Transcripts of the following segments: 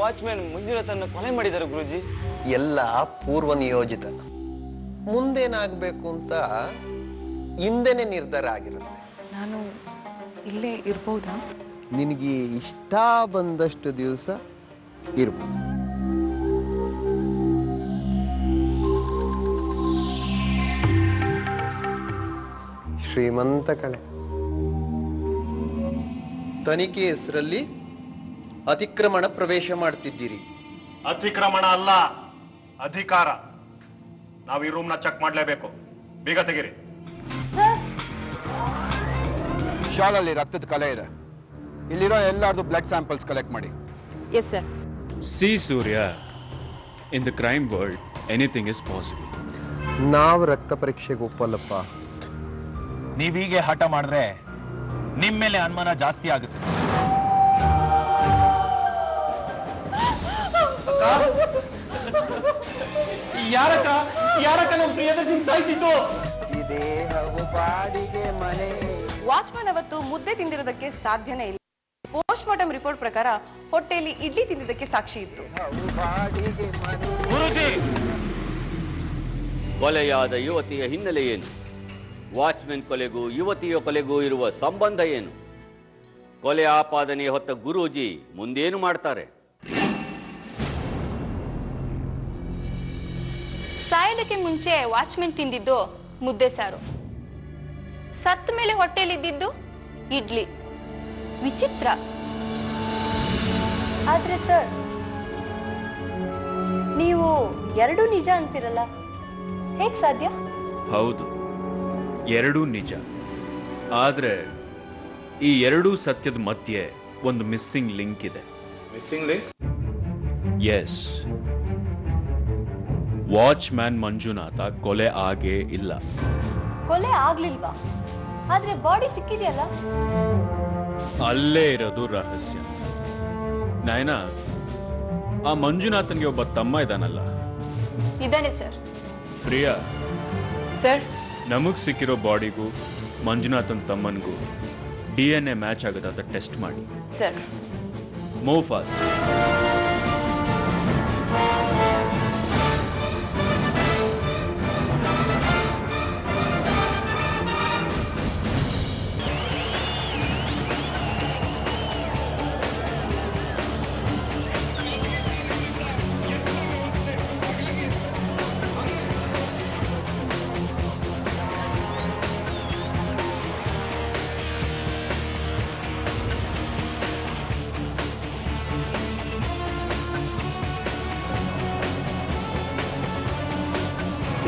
Watchman ಮಂಜುನಾಥನ್ನ ಕೊಲೆ ಮಾಡಿದ್ದಾರೆ ಗುರುಜಿ. ಎಲ್ಲ ಪೂರ್ವ ನಿಯೋಜಿತ. ಮುಂದೇನಾಗಬೇಕು ಅಂತ ಹಿಂದೆನೆ ನಿರ್ಧಾರ ಆಗಿರುತ್ತೆ. ನಾನು ಇಲ್ಲೇ ಇರ್ಬೋದಾ? ನಿನಗೆ ಇಷ್ಟ ಬಂದಷ್ಟು ದಿವಸ ಇರ್ಬೋದು. ಶ್ರೀಮಂತ ಕಣೆ. ತನಿಖೆ ಹೆಸರಲ್ಲಿ ಅತಿಕ್ರಮಣ ಪ್ರವೇಶ ಮಾಡ್ತಿದ್ದೀರಿ. ಅತಿಕ್ರಮಣ ಅಲ್ಲ, ಅಧಿಕಾರ. ನಾವು ಈ ರೂಮ್ನ ಚೆಕ್ ಮಾಡಲೇಬೇಕು. ಬೇಗ ತೆಗೀರಿ. ಶಾಲಲ್ಲಿ ರಕ್ತದ ಕಲೆ ಇದೆ. ಇಲ್ಲಿರೋ ಎಲ್ಲಾರ್ದು ಬ್ಲಡ್ ಸ್ಯಾಂಪಲ್ಸ್ ಕಲೆಕ್ಟ್ ಮಾಡಿ. Yes sir. See Surya, in the crime world, anything is possible. ನಾವು ರಕ್ತ ಪರೀಕ್ಷೆಗೆ ಒಪ್ಪಲ್ಲಪ್ಪ. ನೀವೀಗೆ ಹಠ ಮಾಡಿದ್ರೆ ನಿಮ್ಮ ಮೇಲೆ ಅನುಮಾನ ಜಾಸ್ತಿ ಆಗುತ್ತೆ. ಯಾರಕ್ಕ ನಮ್ಮ ಪ್ರಿಯದರ್ಶನ್ ಸಾಯ್ತಿದ್ದು? ವಾಚ್ಮನ್ ಅವತ್ತು ಮುದ್ದೆ ತಿಂದಿರೋದಕ್ಕೆ ಸಾಧ್ಯನೇ ಇಲ್ಲ. ಪೋಸ್ಟ್ ಮಾರ್ಟಮ್ ರಿಪೋರ್ಟ್ ಪ್ರಕಾರ ಹೊಟ್ಟೆಯಲ್ಲಿ ಇಡ್ಲಿ ತಿಂದಿದ್ದಕ್ಕೆ ಸಾಕ್ಷಿ ಇತ್ತು. ಗುರುಜಿ, ಕೊಲೆಯಾದ ಯುವತಿಯ ಹಿನ್ನೆಲೆ ಏನು? ವಾಚ್ಮೆನ್ ಕೊಲೆಗೂ ಯುವತಿಯ ಕೊಲೆಗೂ ಇರುವ ಸಂಬಂಧ ಏನು? ಕೊಲೆ ಆಪಾದನೆ ಹೊತ್ತ ಗುರೂಜಿ ಮುಂದೇನು ಮಾಡ್ತಾರೆ? ಸಾಯೋದಕ್ಕೆ ಮುಂಚೆ ವಾಚ್ಮೆನ್ ತಿಂದಿದ್ದು ಮುದ್ದೆ ಸಾರು, ಸತ್ತ ಮೇಲೆ ಹೊಟ್ಟೆಲಿದ್ದಿದ್ದು ಇಡ್ಲಿ. ವಿಚಿತ್ರ. ಆದ್ರೆ ಸರ್, ನೀವು ಎರಡೂ ನಿಜ ಅಂತಿರಲ್ಲ, ಹೇಗ್ ಸಾಧ್ಯ? ಹೌದು, ಎರಡೂ ನಿಜ. ಆದ್ರೆ ಈ ಎರಡೂ ಸತ್ಯದ ಮಧ್ಯೆ ಒಂದು ಮಿಸ್ಸಿಂಗ್ ಲಿಂಕ್ ಇದೆ. Missing link? Yes, watchman Manjunatha ಕೊಲೆ ಆಗೇ ಇಲ್ಲ. ಕೊಲೆ ಆಗ್ಲಿಲ್ವಾ? ಆದ್ರೆ ಬಾಡಿ ಸಿಕ್ಕಿದೆಯಲ್ಲ. ಅಲ್ಲೇ ಇರೋದು ರಹಸ್ಯ. ನಾಯನಾ, ಆ ಮಂಜುನಾಥನ್ಗೆ ಒಬ್ಬ ತಮ್ಮ ಇದ್ದಾನಲ್ಲ? ಇದಾನೆ ಸರ್. ಪ್ರಿಯಾ ಸರ್, ನಮಗ್ ಸಿಕ್ಕಿರೋ ಬಾಡಿಗೂ ಮಂಜುನಾಥನ್ ತಮ್ಮನ್ಗೂ DNA ಮ್ಯಾಚ್ ಆಗೋದಾದ ಟೆಸ್ಟ್ ಮಾಡಿ. ಸರ್. Move fast.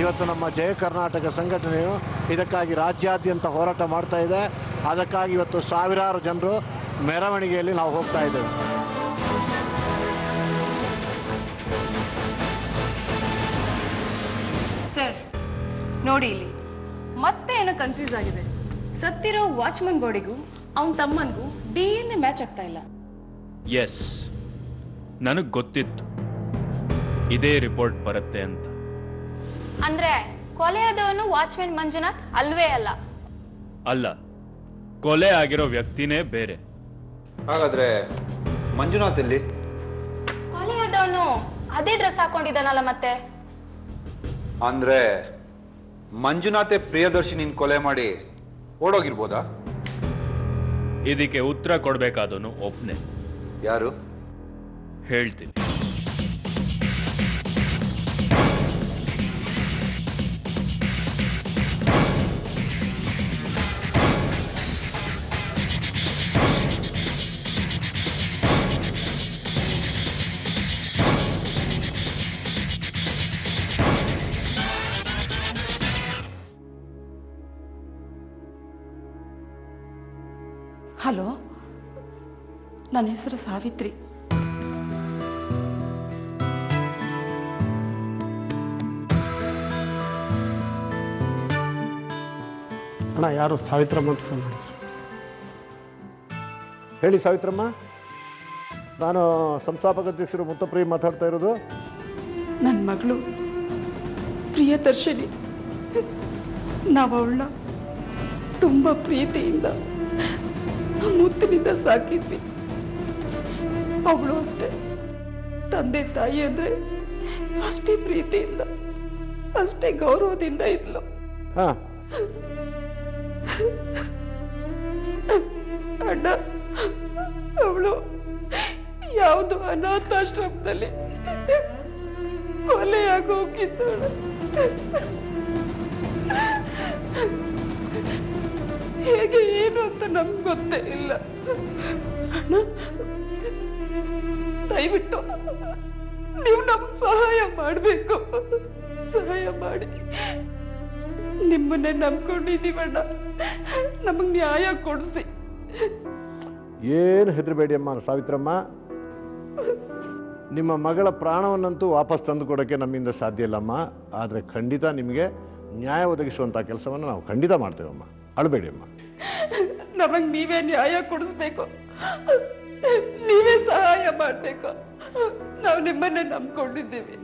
ಇವತ್ತು ನಮ್ಮ ಜಯ ಕರ್ನಾಟಕ ಸಂಘಟನೆಯು ಇದಕ್ಕಾಗಿ ರಾಜ್ಯಾದ್ಯಂತ ಹೋರಾಟ ಮಾಡ್ತಾ ಇದೆ. ಅದಕ್ಕಾಗಿ ಇವತ್ತು ಸಾವಿರಾರು ಜನರು ಮೆರವಣಿಗೆಯಲ್ಲಿ ನಾವು ಹೋಗ್ತಾ ಇದ್ದೇವೆ. ಸರ್ ನೋಡಿ, ಇಲ್ಲಿ ಮತ್ತೆ ಏನೋ ಕನ್ಫ್ಯೂಸ್ ಆಗಿದೆ. ಸತ್ತಿರೋ ವಾಚ್ಮನ್ ಬಾಡಿಗೂ ಅವನ ತಮ್ಮನಿಗೂ DNA ಮ್ಯಾಚ್ ಆಗ್ತಾ ಇಲ್ಲ. ಎಸ್, ನನಗ್ ಗೊತ್ತಿತ್ತು ಇದೇ ರಿಪೋರ್ಟ್ ಬರುತ್ತೆ ಅಂತ. ಅಂದ್ರೆ ಕೊಲೆಯಾದವನು ವಾಚ್ಮೆನ್ ಮಂಜುನಾಥ್ ಅಲ್ವೇ ಅಲ್ಲ? ಅಲ್ಲ, ಕೊಲೆ ಆಗಿರೋ ವ್ಯಕ್ತಿನೇ ಬೇರೆ. ಹಾಗಾದ್ರೆ ಮಂಜುನಾಥ್ ಇಲ್ಲಿ? ಕೊಲೆಯಾದವನು ಅದೇ ಡ್ರೆಸ್ ಹಾಕೊಂಡಿದ್ದಾನಲ್ಲ ಮತ್ತೆ? ಅಂದ್ರೆ ಮಂಜುನಾಥೆ ಪ್ರಿಯದರ್ಶಿನಿನ್ ಕೊಲೆ ಮಾಡಿ ಓಡೋಗಿರ್ಬೋದಾ? ಇದಕ್ಕೆ ಉತ್ತರ ಕೊಡ್ಬೇಕಾದವನು ಒಬ್ನೇ. ಯಾರು? ಹೇಳ್ತೀನಿ. ಹಲೋ, ನನ್ನ ಹೆಸರು ಸಾವಿತ್ರಿ. ಅಣ್ಣ, ಯಾರು ಸಾವಿತ್ರಮ್ಮ ಅಂತ ಫೋನ್ ಮಾಡಿದ್ರು. ಹೇಳಿ ಸಾವಿತ್ರಮ್ಮ, ನಾನು ಸಂಸ್ಥಾಪಕ ಅಧ್ಯಕ್ಷರು ಮುತ್ತಪ್ರಿ ಮಾತಾಡ್ತಾ ಇರೋದು. ನನ್ನ ಮಗಳು ಪ್ರಿಯದರ್ಶಿನಿ. ನಾವು ಅವಳನ್ನ ತುಂಬಾ ಪ್ರೀತಿಯಿಂದ ಮುತ್ತಿನಿಂದ ಸಾಕಿದ್ವಿ. ಅವಳು ಅಷ್ಟೇ ತಂದೆ ತಾಯಿ ಅಂದ್ರೆ ಅಷ್ಟೇ ಪ್ರೀತಿಯಿಂದ ಅಷ್ಟೇ ಗೌರವದಿಂದ ಇದ್ಲು. ಹಾ ಅಣ್ಣ, ಅವಳು ಯಾವುದು ಅನಾಥಾಶ್ರಮದಲ್ಲಿ ಕೊಲೆಯಾಗಿ ಹೋಗಿದ್ದಾಳೆ. ಹೇಗೆ ಏನು ಅಂತ ನಮ್ಗೆ ಗೊತ್ತೇ ಇಲ್ಲ. ಅಣ್ಣ, ದಯವಿಟ್ಟು ನೀವು ನಮ್ಗೆ ಸಹಾಯ ಮಾಡಬೇಕು. ಸಹಾಯ ಮಾಡಿ. ನಿಮ್ಮನ್ನೇ ನಂಬ್ಕೊಂಡಿದ್ದೀವಣ್ಣ, ನಮಗ್ ನ್ಯಾಯ ಕೊಡಿಸಿ. ಏನು ಹೆದರಬೇಡಿ ಅಮ್ಮ ಸಾವಿತ್ರಮ್ಮ. ನಿಮ್ಮ ಮಗಳ ಪ್ರಾಣವನ್ನಂತೂ ವಾಪಸ್ ತಂದು ಕೊಡೋಕ್ಕೆ ನಮ್ಮಿಂದ ಸಾಧ್ಯ ಇಲ್ಲಮ್ಮ. ಆದರೆ ಖಂಡಿತ ನಿಮಗೆ ನ್ಯಾಯ ಒದಗಿಸುವಂಥ ಕೆಲಸವನ್ನು ನಾವು ಖಂಡಿತ ಮಾಡ್ತೇವಮ್ಮ. ಅಳಬೇಡಿ ಅಮ್ಮ. ನಮಗ್ ನೀವೇ ನ್ಯಾಯ ಕೊಡಿಸ್ಬೇಕು, ನೀವೇ ಸಹಾಯ ಮಾಡಬೇಕು. ನಾವು ನಿಮ್ಮನ್ನೇ ನಂಬ್ಕೊಂಡಿದ್ದೀವಿ.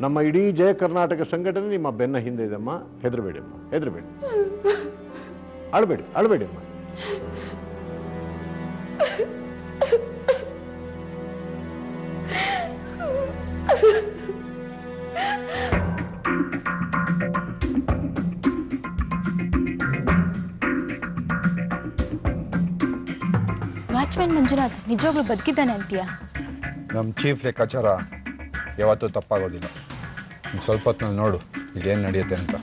ನಮ್ಮ ಇಡೀ ಜಯ ಕರ್ನಾಟಕ ಸಂಘಟನೆ ನಿಮ್ಮ ಬೆನ್ನ ಹಿಂದೆ ಇದೆಮ್ಮ. ಹೆದರಬೇಡಿ ಅಮ್ಮ, ಹೆದರಬೇಡಿ. ಅಳಬೇಡಿ, ಅಳಬೇಡಿ ಅಮ್ಮ. ವಾಚ್ಮ್ಯಾನ್ ಮಂಜುನಾಥ್ ನಿಜವಾಗ್ಲೂ ಬದುಕಿದ್ದಾನೆ ಅಂತೀಯಾ? ನಮ್ಮ ಚೀಫ್ ಲೆಕ್ಕಾಚಾರ ಯಾವತ್ತೂ ತಪ್ಪಾಗೋದಿಲ್ಲ. ಇನ್ನು ಸ್ವಲ್ಪ ಹೊತ್ತಿನಲ್ಲಿ ನೋಡು ಇದೇನು ನಡೆಯುತ್ತೆ ಅಂತ.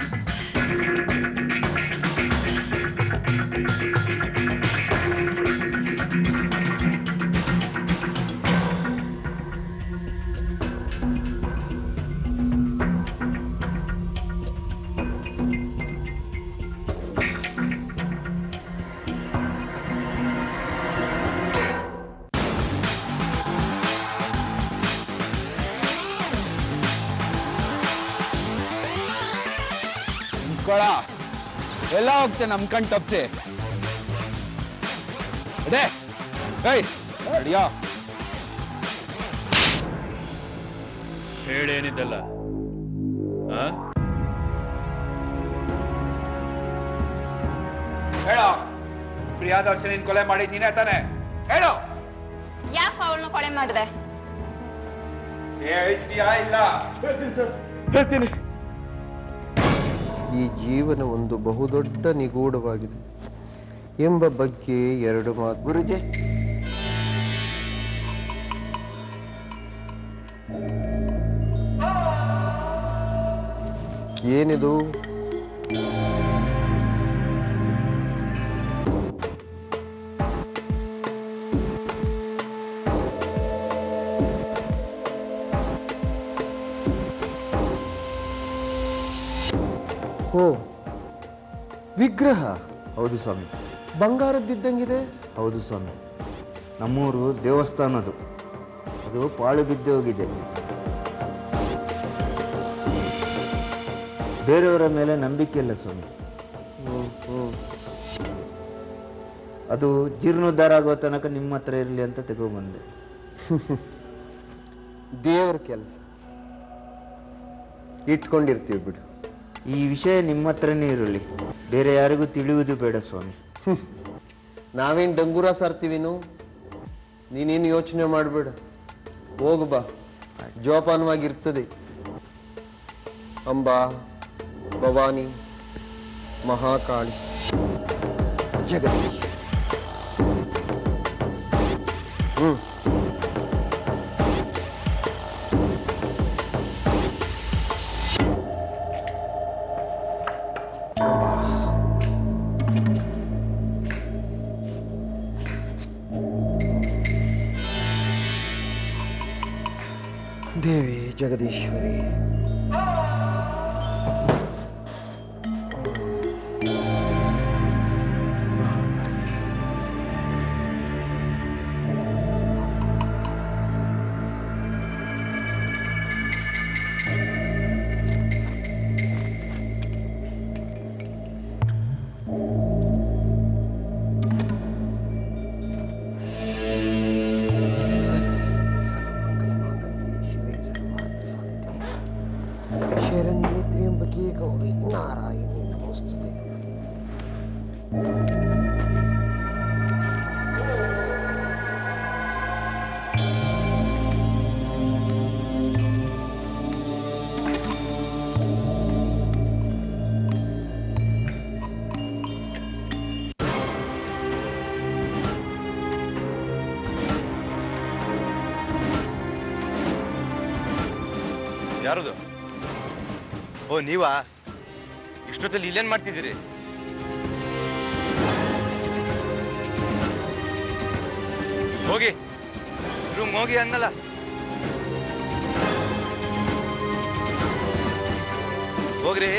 ಎಲ್ಲ ಹೋಗ್ತೇನೆ ನಮ್ ಕಣ್ ತಪ್ಸಿ. ಅದೇ ಅಡಿಯೋ ಹೇಳೇನಿದ್ದಲ್ಲ. ಹೇಳೋ, ಪ್ರಿಯಾದರ್ಶನಿನ್ ಕೊಲೆ ಮಾಡಿದ್ ನೀನೇ ತಾನೆ? ಹೇಳೋ. ಯಾಕೆ ಅವಳನ್ನ ಕೊಲೆ ಮಾಡಿದೆ? ಹೇಳ್ತೀಯಾ ಇಲ್ಲ? ಹೇಳ್ತೀನಿ. ಈ ಜೀವನ ಒಂದು ಬಹುದೊಡ್ಡ ನಿಗೂಢವಾಗಿದೆ ಎಂಬ ಬಗ್ಗೆ ಎರಡು ಮಾತು. ಗುರುಜಿ, ಏನಿದು? ಓ, ವಿಗ್ರಹ? ಹೌದು ಸ್ವಾಮಿ. ಬಂಗಾರದ್ದಿದ್ದಂಗಿದೆ. ಹೌದು ಸ್ವಾಮಿ. ನಮ್ಮೂರು ದೇವಸ್ಥಾನದು, ಅದು ಪಾಳು ಬಿದ್ದು ಹೋಗಿದೆ. ಬೇರೆಯವರ ಮೇಲೆ ನಂಬಿಕೆ ಇಲ್ಲ ಸ್ವಾಮಿ. ಅದು ಜೀರ್ಣೋದ್ಧಾರ ಆಗೋ ತನಕ ನಿಮ್ಮ ಹತ್ರ ಇರಲಿ ಅಂತ ತಗೊಂಡ್ಬಂದೆ. ದೇವರ ಕೆಲಸ ಇಟ್ಕೊಂಡಿರ್ತೀವಿ ಬಿಡು. ಈ ವಿಷಯ ನಿಮ್ಮ ಹತ್ರನೇ ಇರಲಿ, ಬೇರೆ ಯಾರಿಗೂ ತಿಳಿಯುವುದು ಬೇಡ ಸ್ವಾಮಿ. ನಾವೇನ್ ಡಂಗೂರ ಸಾರ್ತೀವಿನು? ನೀನೇನು ಯೋಚನೆ ಮಾಡಬೇಡ, ಹೋಗು ಬಾ, ಜೋಪಾನವಾಗಿರ್ತದೆ. ಅಂಬಾ, ಭವಾನಿ, ಮಹಾಕಾಳಿ, ಜಗದೀಶ್. ದೇವಿ ಜಗದೀಶ್ವರಿ. ಯಾರದು? ಓ ನೀವಾ? ಇಷ್ಟೊತ್ತಲ್ಲಿ ಇಲ್ಲೇನ್ ಮಾಡ್ತಿದ್ದೀರಿ? ಹೋಗಿ ರೂಮ್ ಹೋಗಿ ಅನ್ನಲ್ಲ. ಹೋಗ್ರಿ.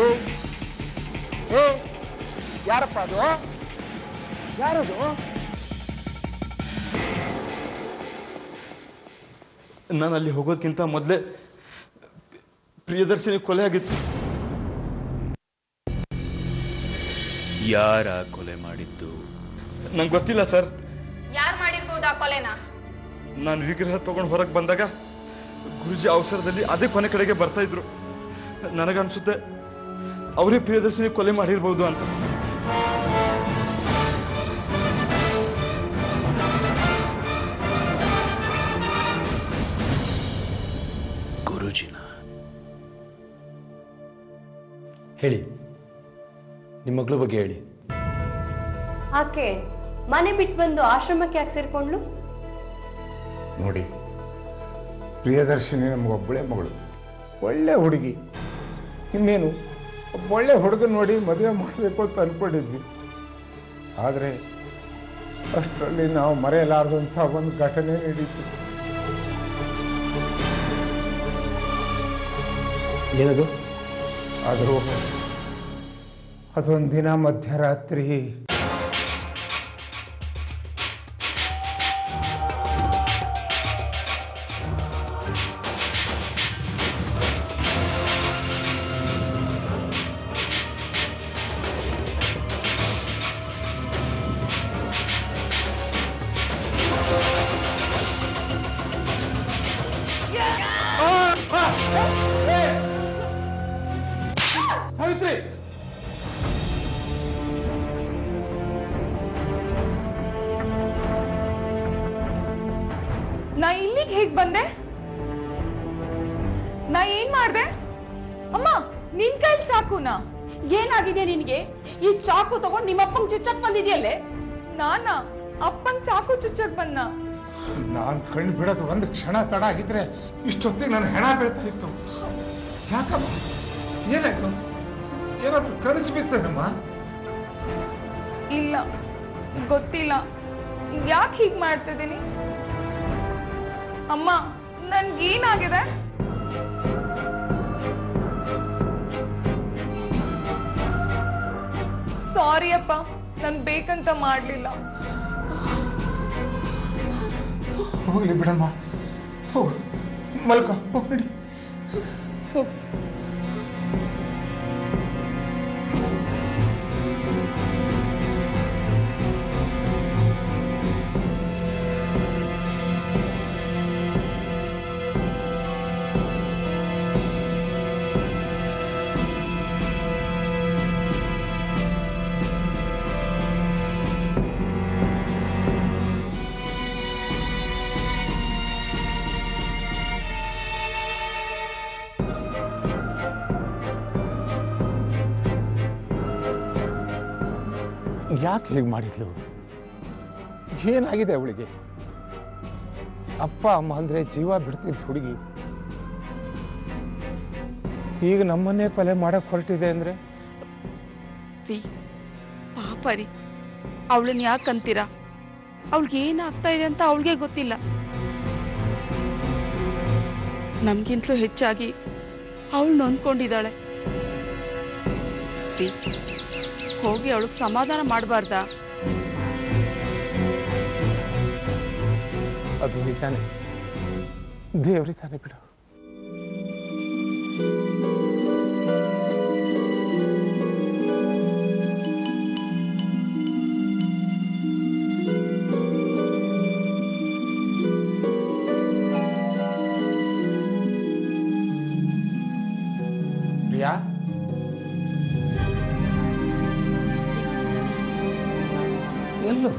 ಏ ಯಾರಪ್ಪ ಅದು? ಯಾರದು? ನಾನು ಅಲ್ಲಿ ಹೋಗೋದಕ್ಕಿಂತ ಮೊದಲೇ ಪ್ರಿಯದರ್ಶಿನಿ ಕೊಲೆ ಆಗಿತ್ತು. ಯಾರ ಕೊಲೆ ಮಾಡಿದ್ದು? ನಂಗೆ ಗೊತ್ತಿಲ್ಲ ಸರ್. ಯಾರು ಮಾಡಿರ್ಬೋದು ಆ ಕೊಲೆನ? ನಾನು ವಿಗ್ರಹ ತಗೊಂಡು ಹೊರಗೆ ಬಂದಾಗ ಗುರುಜಿ ಅವಸರದಲ್ಲಿ ಅದೇ ಕೊನೆ ಕಡೆಗೆ ಬರ್ತಾ ಇದ್ರು. ನನಗನ್ಸುತ್ತೆ ಅವರೇ ಪ್ರಿಯದರ್ಶಿನಿ ಕೊಲೆ ಮಾಡಿರ್ಬೋದು ಅಂತ. ಗುರುಜಿನ ಹೇಳಿ, ನಿಮ್ಮ ಮಗಳ ಬಗ್ಗೆ ಹೇಳಿ. ಆಕೆ ಮನೆ ಬಿಟ್ಟು ಬಂದು ಆಶ್ರಮಕ್ಕೆ ಯಾಕೆ ಸೇರ್ಕೊಂಡ್ಲು? ನೋಡಿ, ಪ್ರಿಯದರ್ಶಿನಿ ನಮಗೊಬ್ಬಳೇ ಮಗಳು, ಒಳ್ಳೆ ಹುಡುಗಿ. ಇನ್ನೇನು ಒಳ್ಳೆ ಹುಡುಗ ನೋಡಿ ಮದುವೆ ಮಾಡಬೇಕು ಅಂತ ಅನ್ಕೊಂಡಿದ್ವಿ. ಆದರೆ ಅಷ್ಟರಲ್ಲಿ ನಾವು ಮರೆಯಲಾರದಂಥ ಒಂದು ಘಟನೆ ನಡೀತು. ಏನದು? ಅದೊಂದು ದಿನ ಮಧ್ಯರಾತ್ರಿ ಸಾವಿತ್ರಿ, ನಾ ಇಲ್ಲಿಗೆ ಹೇಗ್ ಬಂದೆ? ನಾ ಏನ್ ಮಾಡ್ದೆ? ಅಮ್ಮ, ನಿನ್ ಕೈಲಿ ಚಾಕುನಾ? ಏನಾಗಿದೆ ನಿನ್ಗೆ? ಈ ಚಾಕು ತಗೊಂಡ್ ನಿಮ್ಮಪ್ಪಂಗ್ ಚುಚ್ಚಕ್ ಬಂದಿದ್ಯಲ್ಲೇ? ನಾನಾ ಅಪ್ಪಂಗ್ ಚಾಕು ಚುಚ್ಚಕ್ ಬಂದ? ನಾನು ಕಣ್ಣು ಬಿಡೋದು ಒಂದು ಕ್ಷಣ ತಡ ಆಗಿದ್ರೆ ಇಷ್ಟೊತ್ತಿಗೆ ನನ್ನ ಹೆಣ ಬೀಳ್ತಾ ಇತ್ತು. ಯಾಕಮ್ಮ, ಏನಾಯ್ತು? ಏನಾದ್ರೂ ಕನಸು ಬಿತ್ತನಮ್ಮ? ಇಲ್ಲ, ಗೊತ್ತಿಲ್ಲ. ಯಾಕೆ ಹೀಗ್ ಮಾಡ್ತಿದ್ದೀನಿ? ಅಮ್ಮ, ನನ್ಗೇನಾಗಿದೆ? ಸಾರಿ ಅಪ್ಪ, ನನ್ ಬೇಕಂತ ಮಾಡ್ಲಿಲ್ಲ. ಹೋಗ್ಲಿ ಬಿಡಮ್ಮ, ಹೋಗು, ಮಲ್ಕೋ, ಹೋಗಿ. ಯಾಕೆ ಹೀಗೆ ಮಾಡಿದ್ಲು? ಏನಾಗಿದೆ ಅವಳಿಗೆ? ಅಪ್ಪ ಅಮ್ಮ ಅಂದ್ರೆ ಜೀವ ಬಿಡ್ತಿದ್ದ ಹುಡುಗಿ ಈಗ ನಮ್ಮನ್ನೇ ಕೊಲೆ ಮಾಡಕ್ ಹೊರಟಿದೆ ಅಂದ್ರೆ? ಪಾಪ ರೀ, ಅವಳನ್ನ ಯಾಕಂತೀರಾ? ಅವಳಿಗೆ ಏನಾಗ್ತಾ ಇದೆ ಅಂತ ಅವಳಿಗೆ ಗೊತ್ತಿಲ್ಲ. ನಮ್ಗಿಂತಲೂ ಹೆಚ್ಚಾಗಿ ಅವಳು ನೊಂದ್ಕೊಂಡಿದ್ದಾಳೆ. ಹೋಗಿ ಅವಳಿಗೆ ಸಮಾಧಾನ ಮಾಡಬಾರ್ದಾ? ಅದು ನಿಜಾನೇ, ದೇವ್ರಿ ತಾನೆ ಬಿಡು. ಪ್ರಿಯಾ, ಎಲ್ಲೋ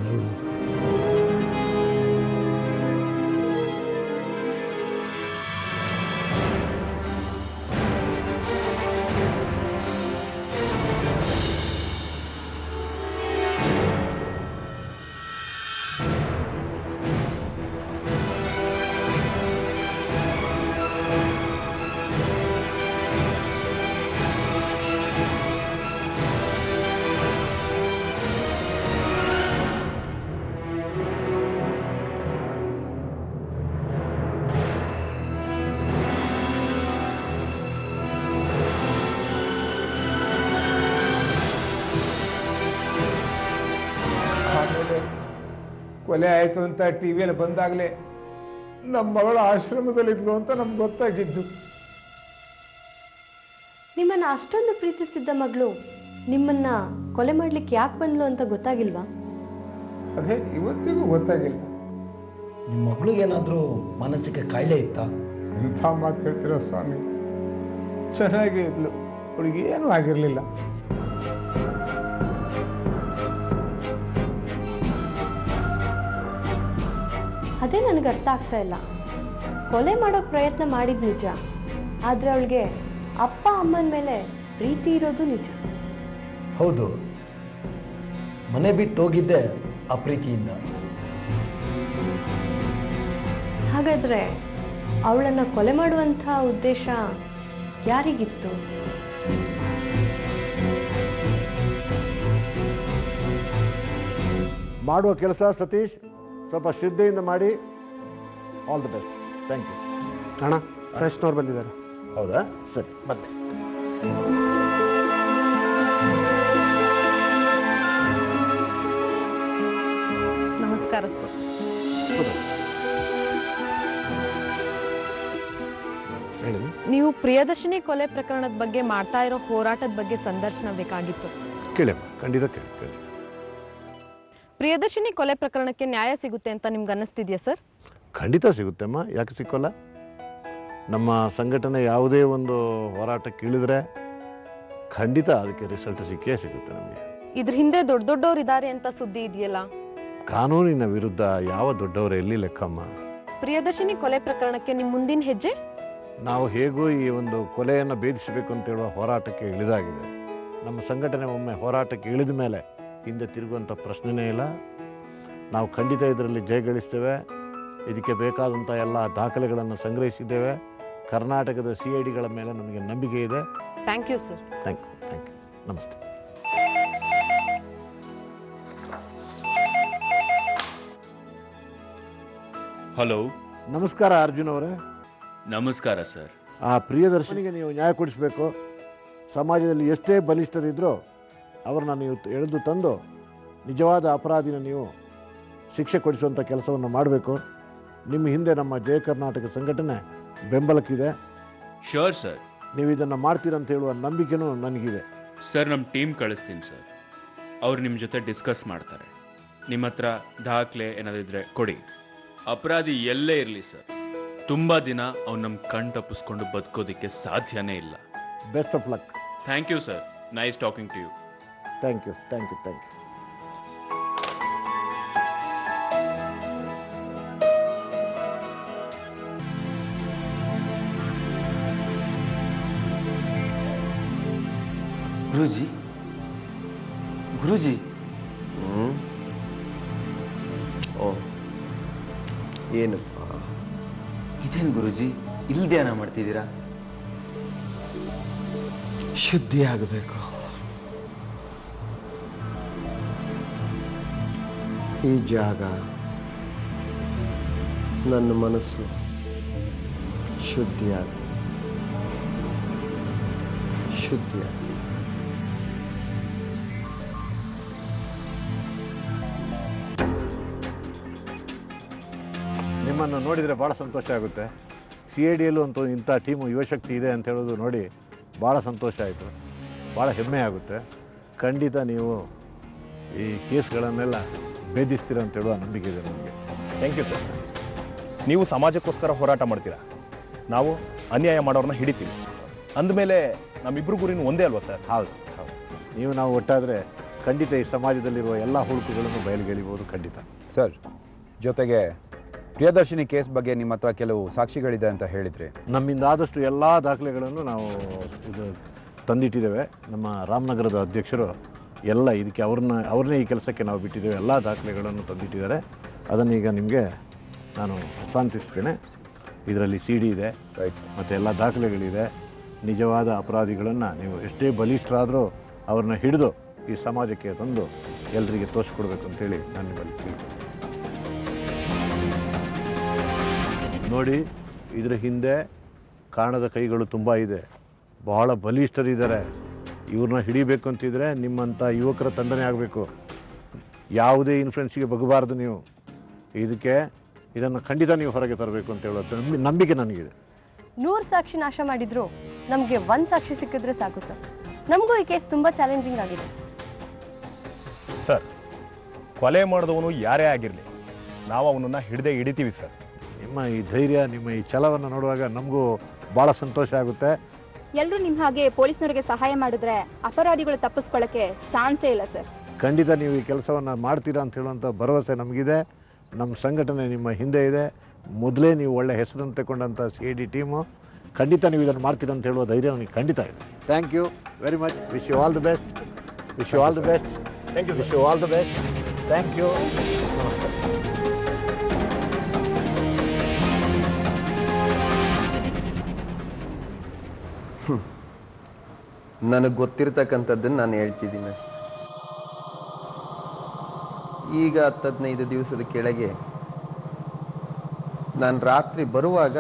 ಕೊಲೆ ಆಯಿತು ಅಂತ ಟಿ ವಿಯಲ್ಲಿ ಬಂದಾಗಲೇ ನಮ್ಮ ಮಗಳು ಆಶ್ರಮದಲ್ಲಿದ್ಲು ಅಂತ ನಮ್ಗೆ ಗೊತ್ತಾಗಿದ್ದು. ನಿಮ್ಮನ್ನ ಅಷ್ಟೊಂದು ಪ್ರೀತಿಸ್ತಿದ್ದ ಮಗಳು ನಿಮ್ಮನ್ನ ಕೊಲೆ ಮಾಡ್ಲಿಕ್ಕೆ ಯಾಕೆ ಬಂದ್ಲು ಅಂತ ಗೊತ್ತಾಗಿಲ್ವಾ? ಅದೇ ಇವತ್ತಿಗೂ ಗೊತ್ತಾಗಿಲ್ಲ. ನಿಮ್ಮ ಮಗಳಿಗೇನಾದರೂ ಮಾನಸಿಕ ಕಾಯಿಲೆ ಇತ್ತಾ? ಎಂಥ ಮಾತು ಹೇಳ್ತಿರೋ ಸ್ವಾಮಿ, ಚೆನ್ನಾಗೇ ಇದ್ಲು, ಅವಳಿಗೆ ಏನೂ ಆಗಿರಲಿಲ್ಲ. ಅದೇ ನನಗೆ ಅರ್ಥ ಆಗ್ತಾ ಇಲ್ಲ. ಕೊಲೆ ಮಾಡೋಕೆ ಪ್ರಯತ್ನ ಮಾಡಿದ್ ನಿಜ, ಆದ್ರೆ ಅವಳಿಗೆ ಅಪ್ಪ ಅಮ್ಮನ ಮೇಲೆ ಪ್ರೀತಿ ಇರೋದು ನಿಜ. ಹೌದು, ಮನೆ ಬಿಟ್ಟು ಹೋಗಿದ್ದೆ ಆ ಪ್ರೀತಿಯಿಂದ. ಹಾಗಾದ್ರೆ ಅವಳನ್ನ ಕೊಲೆ ಮಾಡುವಂಥ ಉದ್ದೇಶ ಯಾರಿಗಿತ್ತು? ಮಾಡುವ ಕೆಲಸ ಸತೀಶ್ ಸ್ವಲ್ಪ ಶ್ರದ್ಧೆಯಿಂದ ಮಾಡಿ. All the best. Thank you. ಅಣ್ಣ, ಫ್ರೆಶ್ನವ್ರು ಬಂದಿದ್ದಾರೆ. ಹೌದಾ? ಸರಿ, ಬಂದೆ. ನಮಸ್ಕಾರ ಸರ್. ನೀವು ಪ್ರಿಯದರ್ಶಿನಿ ಕೊಲೆ ಪ್ರಕರಣದ ಬಗ್ಗೆ ಮಾಡ್ತಾ ಇರೋ ಹೋರಾಟದ ಬಗ್ಗೆ ಸಂದರ್ಶನ ಬೇಕಾಗಿತ್ತು. ಕೇಳಮ್ಮ, ಖಂಡಿತ ಕೇಳಿ. ಪ್ರಿಯದರ್ಶಿನಿ ಕೊಲೆ ಪ್ರಕರಣಕ್ಕೆ ನ್ಯಾಯ ಸಿಗುತ್ತೆ ಅಂತ ನಿಮ್ಗೆ ಅನ್ನಿಸ್ತಿದ್ಯಾ ಸರ್? ಖಂಡಿತ ಸಿಗುತ್ತೆಮ್ಮ, ಯಾಕೆ ಸಿಕ್ಕೋಲ್ಲ? ನಮ್ಮ ಸಂಘಟನೆ ಯಾವುದೇ ಒಂದು ಹೋರಾಟಕ್ಕೆ ಇಳಿದ್ರೆ ಖಂಡಿತ ಅದಕ್ಕೆ ರಿಸಲ್ಟ್ ಸಿಕ್ಕೇ ಸಿಗುತ್ತೆ ನಮಗೆ. ಇದ್ರ ಹಿಂದೆ ದೊಡ್ಡ ದೊಡ್ಡವ್ರು ಇದ್ದಾರೆ ಅಂತ ಸುದ್ದಿ ಇದೆಯಲ್ಲ, ಕಾನೂನಿನ ವಿರುದ್ಧ ಯಾವ ದೊಡ್ಡವರು ಎಲ್ಲಿ ಲೆಕ್ಕಮ್ಮ? ಪ್ರಿಯದರ್ಶಿನಿ ಕೊಲೆ ಪ್ರಕರಣಕ್ಕೆ ನಿಮ್ಮ ಮುಂದಿನ ಹೆಜ್ಜೆ? ನಾವು ಹೇಗೂ ಈ ಒಂದು ಕೊಲೆಯನ್ನು ಭೇದಿಸಬೇಕು ಅಂತ ಹೇಳುವ ಹೋರಾಟಕ್ಕೆ ಇಳಿದಾಗಿದೆ. ನಮ್ಮ ಸಂಘಟನೆ ಒಮ್ಮೆ ಹೋರಾಟಕ್ಕೆ ಇಳಿದ ಮೇಲೆ ಹಿಂದೆ ತಿರುಗುವಂಥ ಪ್ರಶ್ನೆನೇ ಇಲ್ಲ. ನಾವು ಖಂಡಿತ ಇದರಲ್ಲಿ ಜಯಗಳಿಸ್ತೇವೆ. ಇದಕ್ಕೆ ಬೇಕಾದಂಥ ಎಲ್ಲ ದಾಖಲೆಗಳನ್ನು ಸಂಗ್ರಹಿಸಿದ್ದೇವೆ. ಕರ್ನಾಟಕದ CIDಗಳ ಮೇಲೆ ನಮಗೆ ನಂಬಿಕೆ ಇದೆ. Thank you sir. Thank you. ನಮಸ್ತೆ. ಹಲೋ. ನಮಸ್ಕಾರ ಅರ್ಜುನ್ ಅವರೇ. ನಮಸ್ಕಾರ ಸರ್. ಆ ಪ್ರಿಯದರ್ಶನಿಗೆ ನೀವು ನ್ಯಾಯ ಕೊಡಿಸಬೇಕು. ಸಮಾಜದಲ್ಲಿ ಎಷ್ಟೇ ಬಲಿಷ್ಠರಿದ್ರೂ ಅವ್ರನ್ನ ನೀವು ಎಳೆದು ತಂದು ನಿಜವಾದ ಅಪರಾಧಿನ ನೀವು ಶಿಕ್ಷೆ ಕೊಡಿಸುವಂಥ ಕೆಲಸವನ್ನು ಮಾಡಬೇಕು. ನಿಮ್ಮ ಹಿಂದೆ ನಮ್ಮ ಜಯ ಕರ್ನಾಟಕ ಸಂಘಟನೆ ಬೆಂಬಲಕ್ಕಿದೆ. Sure sir. ನೀವು ಇದನ್ನು ಮಾಡ್ತೀರಂತ ಹೇಳುವ ನಂಬಿಕೆನೂ ನನಗಿದೆ. ಸರ್, ನಮ್ಮ ಟೀಮ್ ಕಳಿಸ್ತೀನಿ ಸರ್. ಅವ್ರು ನಿಮ್ಮ ಜೊತೆ ಡಿಸ್ಕಸ್ ಮಾಡ್ತಾರೆ. ನಿಮ್ಮ ಹತ್ರ ದಾಖಲೆ ಏನಾದಿದ್ರೆ ಕೊಡಿ. ಅಪರಾಧಿ ಎಲ್ಲೇ ಇರಲಿ ಸರ್, ತುಂಬ ದಿನ ಅವ್ನು ನಮ್ಮ ಕಣ್ ತಪ್ಪಿಸ್ಕೊಂಡು ಬದುಕೋದಕ್ಕೆ ಸಾಧ್ಯನೇ ಇಲ್ಲ. Best of luck. Thank you sir. Nice talking to you. Thank you. Guruji. ಓ, ಏನಪ್ಪ ಇದೇನು ಗುರೂಜಿ, ಇಲ್ಲಿ ಧ್ಯಾನ ಮಾಡ್ತಿದ್ದೀರಾ? ಶುದ್ಧಿ ಆಗಬೇಕು. ಈ ಜಾಗ, ನನ್ನ ಮನಸ್ಸು ಶುದ್ಧಿಯಾಗಬೇಕು. ನಿಮ್ಮನ್ನು ನೋಡಿದರೆ ಭಾಳ ಸಂತೋಷ ಆಗುತ್ತೆ. CIDಯಲ್ಲೂ ಅಂತೂ ಇಂಥ ಟೀಮು ಯುವಶಕ್ತಿ ಇದೆ ಅಂತ ಹೇಳೋದು ನೋಡಿ ಭಾಳ ಸಂತೋಷ ಆಯಿತು. ಭಾಳ ಹೆಮ್ಮೆ ಆಗುತ್ತೆ. ಖಂಡಿತ ನೀವು ಈ ಕೇಸ್ಗಳನ್ನೆಲ್ಲ ಭೇದಿಸ್ತೀರ ಅಂತ ಹೇಳುವ ನಂಬಿಕೆ ಇದೆ ನಮಗೆ. Thank you sir. ನೀವು ಸಮಾಜಕ್ಕೋಸ್ಕರ ಹೋರಾಟ ಮಾಡ್ತೀರಾ, ನಾವು ಅನ್ಯಾಯ ಮಾಡೋರನ್ನ ಹಿಡಿತೀವಿ. ಅಂದಮೇಲೆ ನಮ್ಮಿಬ್ಬರು ಗುರಿನೂ ಒಂದೇ ಅಲ್ವಾ ಸರ್? ಹೌದು. ನೀವು ನಾವು ಒಟ್ಟಾದರೆ ಖಂಡಿತ ಈ ಸಮಾಜದಲ್ಲಿರುವ ಎಲ್ಲ ಹುಳುಕುಗಳನ್ನು ಬಯಲಿಗೆಳಿಬಹುದು. ಖಂಡಿತ ಸರ್. ಜೊತೆಗೆ ಪ್ರಿಯದರ್ಶಿನಿ ಕೇಸ್ ಬಗ್ಗೆ ನಿಮ್ಮ ಹತ್ರ ಕೆಲವು ಸಾಕ್ಷಿಗಳಿದೆ ಅಂತ ಹೇಳಿದ್ರಿ. ನಮ್ಮಿಂದ ಆದಷ್ಟು ಎಲ್ಲ ದಾಖಲೆಗಳನ್ನು ನಾವು ಇದು ತಂದಿಟ್ಟಿದ್ದೇವೆ. ನಮ್ಮ ರಾಮನಗರದ ಅಧ್ಯಕ್ಷರು ಎಲ್ಲ ಇದಕ್ಕೆ ಅವ್ರನ್ನೇ ಈ ಕೆಲಸಕ್ಕೆ ನಾವು ಬಿಟ್ಟಿದ್ದೇವೆ. ಎಲ್ಲ ದಾಖಲೆಗಳನ್ನು ತಂದಿಟ್ಟಿದ್ದಾರೆ. ಅದನ್ನೀಗ ನಿಮಗೆ ನಾನು ಹಸ್ತಾಂತರಿಸ್ತೇನೆ. ಇದರಲ್ಲಿ CD ಇದೆ, ಮತ್ತು ಎಲ್ಲ ದಾಖಲೆಗಳಿದೆ. ನಿಜವಾದ ಅಪರಾಧಿಗಳನ್ನು ನೀವು ಎಷ್ಟೇ ಬಲಿಷ್ಠರಾದರೂ ಅವ್ರನ್ನ ಹಿಡಿದು ಈ ಸಮಾಜಕ್ಕೆ ತಂದು ಎಲ್ಲರಿಗೆ ತೋರಿಸ್ಕೊಡ್ಬೇಕು ಅಂತೇಳಿ ನಾನು ನಿಮ್ಮಲ್ಲಿ ಕೇಳ್ತೀನಿ. ನೋಡಿ, ಇದರ ಹಿಂದೆ ಕಾಣದ ಕೈಗಳು ತುಂಬ ಇದೆ. ಬಹಳ ಬಲಿಷ್ಠರಿದ್ದಾರೆ. ಇವ್ರನ್ನ ಹಿಡಿಬೇಕು ಅಂತಿದ್ರೆ ನಿಮ್ಮಂಥ ಯುವಕರ ತಂಡನೇ ಆಗಬೇಕು. ಯಾವುದೇ ಇನ್ಫ್ಲುಯೆನ್ಸ್ಗೆ ಬಗಬಾರ್ದು ನೀವು. ಇದನ್ನು ಖಂಡಿತ ನೀವು ಹೊರಗೆ ತರಬೇಕು ಅಂತ ಹೇಳೋ ನಂಬಿಕೆ ನನಗಿದೆ. 100 ಸಾಕ್ಷಿ ನಾಶ ಮಾಡಿದ್ರು ನಮಗೆ 1 ಸಾಕ್ಷಿ ಸಿಕ್ಕಿದ್ರೆ ಸಾಕು ಸರ್. ನಮಗೂ ಈ ಕೇಸ್ ತುಂಬಾ ಚಾಲೆಂಜಿಂಗ್ ಆಗಿದೆ ಸರ್. ಕೊಲೆ ಮಾಡಿದವನು ಯಾರೇ ಆಗಿರಲಿ, ನಾವು ಅವನನ್ನ ಹಿಡಿತೀವಿ ಸರ್. ನಿಮ್ಮ ಈ ಧೈರ್ಯ, ನಿಮ್ಮ ಈ ಛಲವನ್ನು ನೋಡುವಾಗ ನಮಗೂ ಭಾಳ ಸಂತೋಷ ಆಗುತ್ತೆ. ಎಲ್ಲರೂ ನಿಮ್ಮ ಹಾಗೆ ಪೊಲೀಸ್ನವರಿಗೆ ಸಹಾಯ ಮಾಡಿದ್ರೆ ಅಪರಾಧಿಗಳು ತಪ್ಪಿಸ್ಕೊಳ್ಳಕ್ಕೆ ಚಾನ್ಸೇ ಇಲ್ಲ ಸರ್. ಖಂಡಿತ ನೀವು ಈ ಕೆಲಸವನ್ನು ಮಾಡ್ತೀರಾ ಅಂತ ಹೇಳುವಂಥ ಭರವಸೆ ನಮಗಿದೆ. ನಮ್ಮ ಸಂಘಟನೆ ನಿಮ್ಮ ಹಿಂದೆ ಇದೆ. ಮೊದಲೇ ನೀವು ಒಳ್ಳೆ ಹೆಸರನ್ನು ತಗೊಂಡಂಥ CID ಟೀಮು, ಖಂಡಿತ ನೀವು ಇದನ್ನು ಮಾಡ್ತೀರಾ ಅಂತ ಹೇಳುವ ಧೈರ್ಯ ನನಗೆ ಖಂಡಿತ ಇದೆ. Thank you very much. Wish you all the best. Wish you all the best. Thank you. Wish you all the best. Thank you. ನಮಸ್ಕಾರ. ನನಗೆ ಗೊತ್ತಿರ್ತಕ್ಕಂಥದ್ದನ್ನು ನಾನು ಹೇಳ್ತಿದ್ದೀನಿ ಅಷ್ಟೆ. ಈಗ 10-15 ದಿವಸದ ಕೆಳಗೆ ನಾನು ರಾತ್ರಿ ಬರುವಾಗ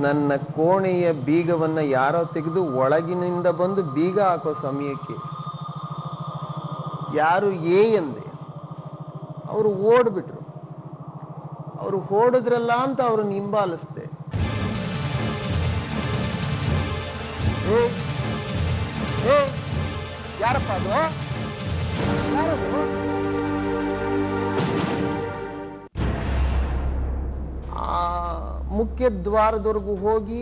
ನನ್ನ ಕೋಣೆಯ ಬೀಗವನ್ನು ಯಾರೋ ತೆಗೆದು ಒಳಗಿನಿಂದ ಬಂದು ಬೀಗ ಹಾಕೋ ಸಮಯಕ್ಕೆ ಯಾರು ಎಂದೆ ಅವರು ಓಡ್ಬಿಟ್ರು. ಅವರು ಓಡಿದ್ರಲ್ಲ ಅಂತ ಅವ್ರನ್ನ ಹಿಂಬಾಲಿಸ್ದೆ. ಯಾರಪ್ಪ ಅದು? ಯಾರದು? ಆ ಮುಖ್ಯ ದ್ವಾರದವರೆಗೂ ಹೋಗಿ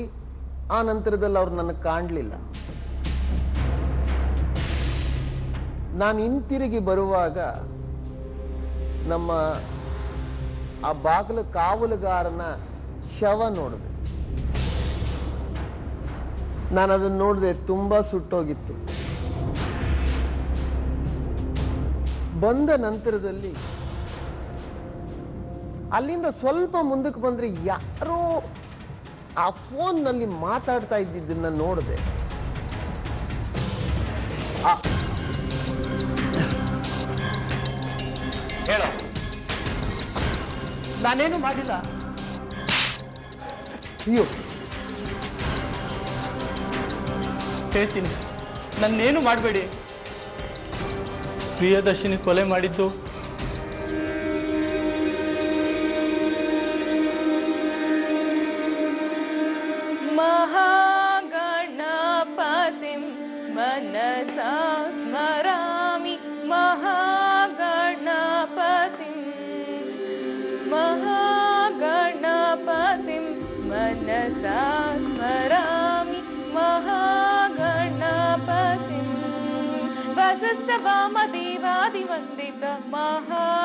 ಆ ನಂತರದಲ್ಲಿ ಅವ್ರು ನನಗೆ ಕಾಣಲಿಲ್ಲ. ನಾನು ಹಿಂತಿರುಗಿ ಬರುವಾಗ ನಮ್ಮ ಆ ಬಾಗಿಲು ಕಾವಲುಗಾರನ ಶವ ನೋಡಿದೆ. ನಾನು ಅದನ್ನು ನೋಡಿದೆ, ತುಂಬಾ ಸುಟ್ಟೋಗಿತ್ತು. ಬಂದ ನಂತರದಲ್ಲಿ ಅಲ್ಲಿಂದ ಸ್ವಲ್ಪ ಮುಂದಕ್ಕೆ ಬಂದ್ರೆ ಯಾರೋ ಆ ಫೋನ್ನಲ್ಲಿ ಮಾತಾಡ್ತಾ ಇದ್ದಿದ್ದನ್ನ ನೋಡಿದೆ. ಹೇಳ, ನಾನೇನು ಮಾಡಿಲ್ಲ. ಅಯ್ಯೋ, ಹೇಳ್ತೀನಿ, ನನ್ನೇನು ಮಾಡಬೇಡಿ. ಪ್ರಿಯದರ್ಶಿನಿ ಕೊಲೆ ಮಾಡಿದ್ದು ಮಹಾಗಣಪತಿಂ ಮನಸಾ ಸ್ಮರಾಮಿ. ಮಹಾಗಣಪತಿಂ ಮಹಾಗಣಪತಿಂ ಮನಸಾ ಸ್ಮರಾಮಿ. ಮಹಾಗಣಪತಿಂ ವಸಿಷ್ಠ ವಾಮದೇವಾದಿವಂದಿತ ಮಹಾಗಣಪತಿಂ.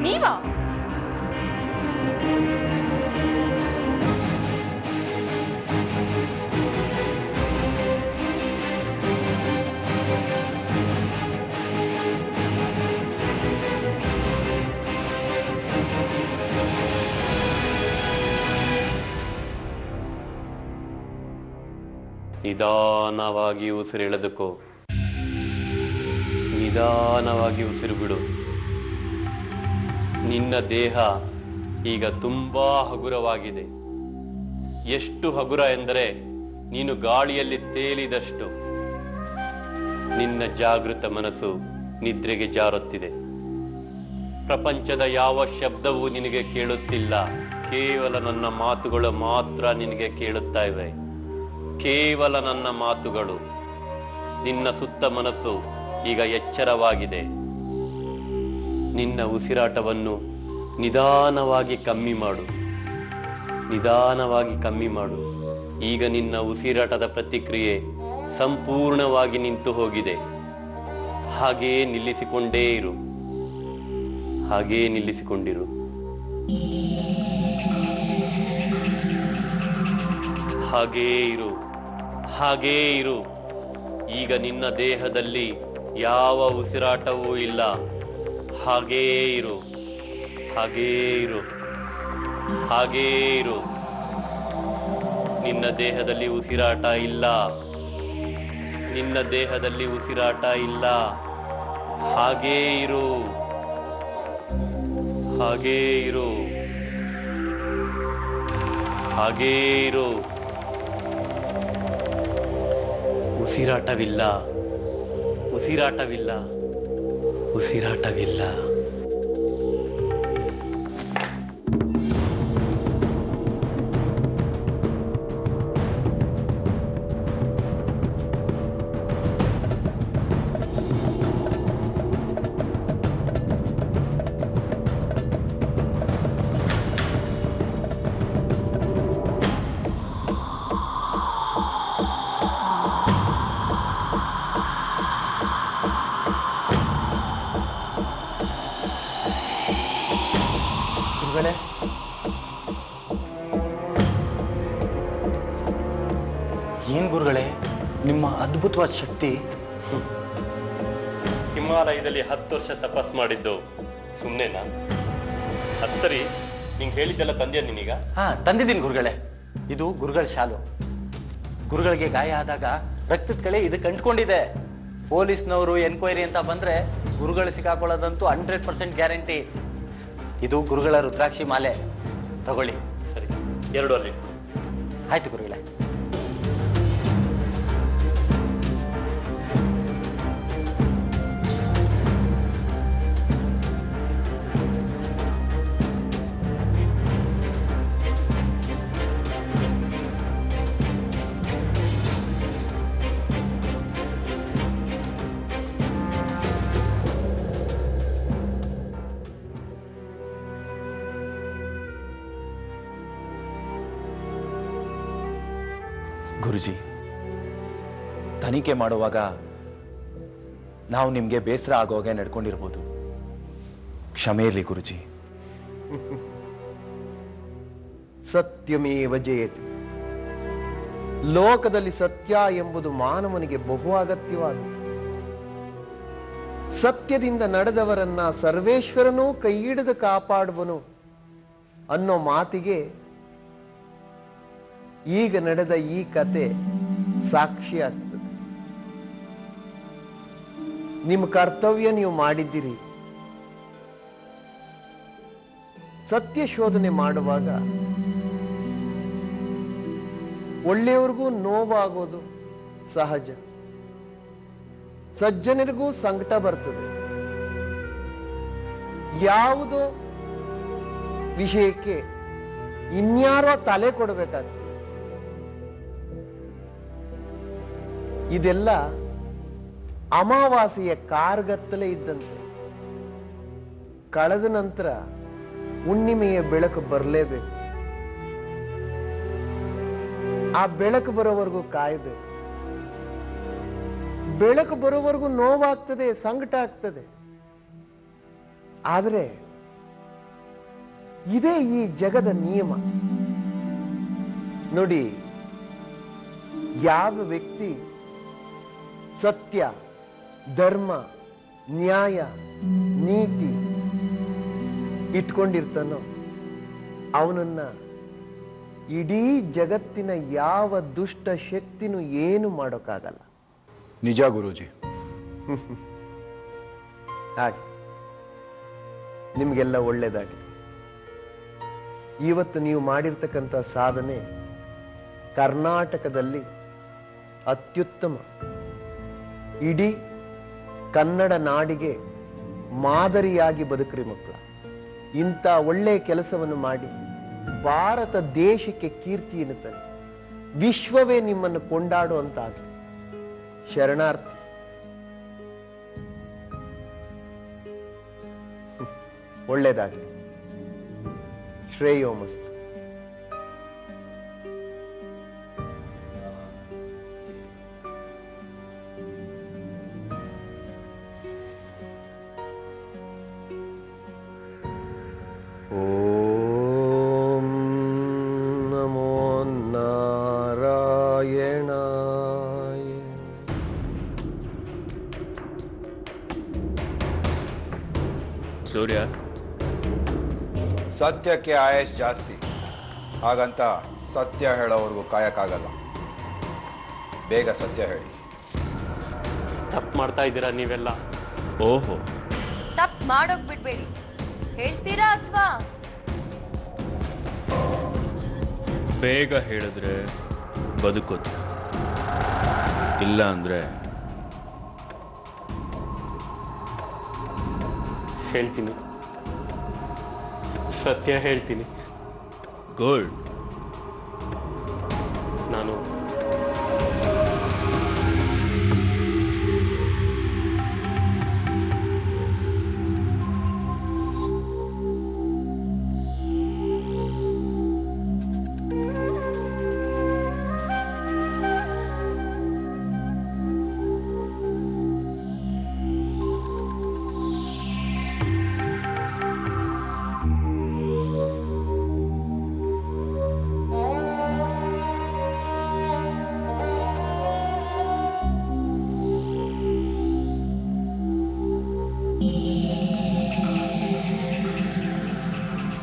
ನೀವಾ? ನಿಧಾನವಾಗಿ ಉಸಿರೆಳೆದುಕೋ, ನಿಧಾನವಾಗಿ ಉಸಿರು ಬಿಡು. ನಿನ್ನ ದೇಹ ಈಗ ತುಂಬಾ ಹಗುರವಾಗಿದೆ. ಎಷ್ಟು ಹಗುರ ಎಂದರೆ ನೀನು ಗಾಳಿಯಲ್ಲಿ ತೇಲಿದಷ್ಟು. ನಿನ್ನ ಜಾಗೃತ ಮನಸ್ಸು ನಿದ್ರೆಗೆ ಜಾರುತ್ತಿದೆ. ಪ್ರಪಂಚದ ಯಾವ ಶಬ್ದವೂ ನಿನಗೆ ಕೇಳುತ್ತಿಲ್ಲ. ಕೇವಲ ನನ್ನ ಮಾತುಗಳು ಮಾತ್ರ ನಿನಗೆ ಕೇಳುತ್ತಾ ಇವೆ. ಕೇವಲ ನನ್ನ ಮಾತುಗಳು. ನಿನ್ನ ಸುತ್ತ ಮನಸ್ಸು ಈಗ ಎಚ್ಚರವಾಗಿದೆ. ನಿನ್ನ ಉಸಿರಾಟವನ್ನು ನಿಧಾನವಾಗಿ ಕಮ್ಮಿ ಮಾಡು, ನಿಧಾನವಾಗಿ ಕಮ್ಮಿ ಮಾಡು. ಈಗ ನಿನ್ನ ಉಸಿರಾಟದ ಪ್ರತಿಕ್ರಿಯೆ ಸಂಪೂರ್ಣವಾಗಿ ನಿಂತು ಹೋಗಿದೆ. ಹಾಗೆಯೇ ನಿಲ್ಲಿಸಿಕೊಂಡೇ ಇರು, ಹಾಗೆಯೇ ನಿಲ್ಲಿಸಿಕೊಂಡಿರು. ಹಾಗೆಯೇ ಇರು, ಹಾಗೆಯೇ ಇರು. ಈಗ ನಿನ್ನ ದೇಹದಲ್ಲಿ ಯಾವ ಉಸಿರಾಟವೂ ಇಲ್ಲ. ಹಾಗೆಯೇ ಇರು, ಹಾಗೆಯೇ ಇರು, ಹಾಗೆಯೇ ಇರು. ನಿನ್ನ ದೇಹದಲ್ಲಿ ಉಸಿರಾಟ ಇಲ್ಲ, ನಿನ್ನ ದೇಹದಲ್ಲಿ ಉಸಿರಾಟ ಇಲ್ಲ. ಹಾಗೆಯೇ ಇರು, ಹಾಗೆಯೇ ಇರು, ಹಾಗೆಯೇ ಇರು. ಉಸಿರಾಟವಿಲ್ಲ ಉಸಿರಾಟವಿಲ್ಲ ಉಸಿರಾಟವಿಲ್ಲ. ಏನ್ ಗುರುಗಳೇ ನಿಮ್ಮ ಅದ್ಭುತವಾದ ಶಕ್ತಿ? ಹಿಮಾಲಯದಲ್ಲಿ 10 ವರ್ಷ ತಪಸ್ ಮಾಡಿದ್ದು ಸುಮ್ಮನೆನಾ? ಅದು ಸರಿ, ನಿಂಗೆ ಹೇಳಿದ್ದೆಲ್ಲ ತಂದೆಯ ನೀನೀಗ? ಹಾ, ತಂದಿದ್ದೀನಿ ಗುರುಗಳೇ. ಇದು ಗುರುಗಳ ಶಾಲು. ಗುರುಗಳಿಗೆ ಗಾಯ ಆದಾಗ ರಕ್ತದ ಕಳೆ ಇದಕ್ಕೆ ಅಂಟ್ಕೊಂಡಿದೆ. ಪೊಲೀಸ್ನವರು ಎನ್ಕ್ವೈರಿ ಅಂತ ಬಂದ್ರೆ ಗುರುಗಳು ಸಿಕ್ಕಾಕೊಳ್ಳೋದಂತೂ 100% ಗ್ಯಾರಂಟಿ. ಇದು ಗುರುಗಳ ರುದ್ರಾಕ್ಷಿ ಮಾಲೆ, ತಗೊಳ್ಳಿ. ಸರಿ, 2 ಅಲ್ಲಿ. ಆಯ್ತು ಗುರುಗಳೇ. ಗುರುಜಿ, ತನಿಖೆ ಮಾಡುವಾಗ ನಾವು ನಿಮ್ಗೆ ಬೇಸರ ಆಗೋಗೆ ನಡ್ಕೊಂಡಿರ್ಬೋದು. ಕ್ಷಮೆ ಇರಲಿ ಗುರುಜಿ. ಸತ್ಯಮೇವ ಜಯತಿ. ಲೋಕದಲ್ಲಿ ಸತ್ಯ ಎಂಬುದು ಮಾನವನಿಗೆ ಬಹು ಅಗತ್ಯವಾದದ್ದು. ಸತ್ಯದಿಂದ ನಡೆದವರನ್ನ ಸರ್ವೇಶ್ವರನೂ ಕೈ ಹಿಡಿದು ಕಾಪಾಡುವನು ಅನ್ನೋ ಮಾತಿಗೆ ಈಗ ನಡೆದ ಈ ಕತೆ ಸಾಕ್ಷಿ ಆಗ್ತದೆ. ನಿಮ್ಮ ಕರ್ತವ್ಯ ನೀವು ಮಾಡಿದ್ದೀರಿ. ಸತ್ಯ ಶೋಧನೆ ಮಾಡುವಾಗ ಒಳ್ಳೆಯವ್ರಿಗೂ ನೋವಾಗೋದು ಸಹಜ, ಸಜ್ಜನರಿಗೂ ಸಂಕಟ ಬರ್ತದೆ. ಯಾವುದೋ ವಿಷಯಕ್ಕೆ ಇನ್ಯಾರೋ ತಲೆ ಕೊಡಬೇಕಾಗ್ತದೆ. ಇದೆಲ್ಲ ಅಮಾವಾಸ್ಯೆಯ ಕಾರ್ಗತ್ತಲೇ ಇದ್ದಂತೆ. ಕಳೆದ ನಂತರ ಹುಣ್ಣಿಮೆಯ ಬೆಳಕು ಬರಲೇಬೇಕು. ಆ ಬೆಳಕು ಬರೋವರೆಗೂ ಕಾಯಬೇಕು. ಬೆಳಕು ಬರೋವರೆಗೂ ನೋವಾಗ್ತದೆ, ಸಂಕಟ ಆಗ್ತದೆ. ಆದರೆ ಇದೇ ಈ ಜಗದ ನಿಯಮ. ನೋಡಿ, ಯಾವ ವ್ಯಕ್ತಿ ಸತ್ಯ, ಧರ್ಮ, ನ್ಯಾಯ, ನೀತಿ ಇಟ್ಕೊಂಡಿರ್ತಾನೋ ಅವನನ್ನ ಇಡೀ ಜಗತ್ತಿನ ಯಾವ ದುಷ್ಟ ಶಕ್ತಿನೂ ಏನು ಮಾಡೋಕ್ಕಾಗಲ್ಲ. ನಿಜ ಗುರೂಜಿ. ಹಾಗೆ ನಿಮಗೆಲ್ಲ ಒಳ್ಳೇದಾಗಲಿ. ಇವತ್ತು ನೀವು ಮಾಡಿರ್ತಕ್ಕಂಥ ಸಾಧನೆ ಕರ್ನಾಟಕದಲ್ಲಿ ಅತ್ಯುತ್ತಮ. ಇಡೀ ಕನ್ನಡ ನಾಡಿಗೆ ಮಾದರಿಯಾಗಿ ಬದುಕ್ರಿ ಮಕ್ಕಳ. ಇಂಥ ಒಳ್ಳೆಯ ಕೆಲಸವನ್ನು ಮಾಡಿ ಭಾರತ ದೇಶಕ್ಕೆ ಕೀರ್ತಿಯನ್ನು ತಂದು ವಿಶ್ವವೇ ನಿಮ್ಮನ್ನು ಕೊಂಡಾಡುವಂತಾಗಲಿ. ಶರಣಾರ್ಥಿ. ಒಳ್ಳೆಯದಾಗಲಿ. ಶ್ರೇಯೋಮಸ್ತು. ಓಂ ನಮೋ ನಾರಾಯಣಾಯ. ಸೂರ್ಯ, ಸತ್ಯಕ್ಕೆ ಆಯಸ್ ಜಾಸ್ತಿ. ಹಾಗಂತ ಸತ್ಯ ಹೇಳೋವರೆಗೂ ಕಾಯಕ್ಕಾಗಲ್ಲ. ಬೇಗ ಸತ್ಯ ಹೇಳಿ. ತಪ್ಪು ಮಾಡ್ತಾ ಇದ್ದೀರಾ ನೀವೆಲ್ಲ. ಓಹೋ, ತಪ್ಪು ಮಾಡೋಕ್ ಬಿಡ್ಬೇಡಿ. ಹೇಳ್ತೀರಾ ಅಥವಾ ಬೇಗ ಹೇಳಿದ್ರೆ ಬದುಕೋದು. ಇಲ್ಲ ಅಂದ್ರೆ ಹೇಳ್ತೀನಿ, ಸತ್ಯ ಹೇಳ್ತೀನಿ. ಗುಡ್. ನಾನು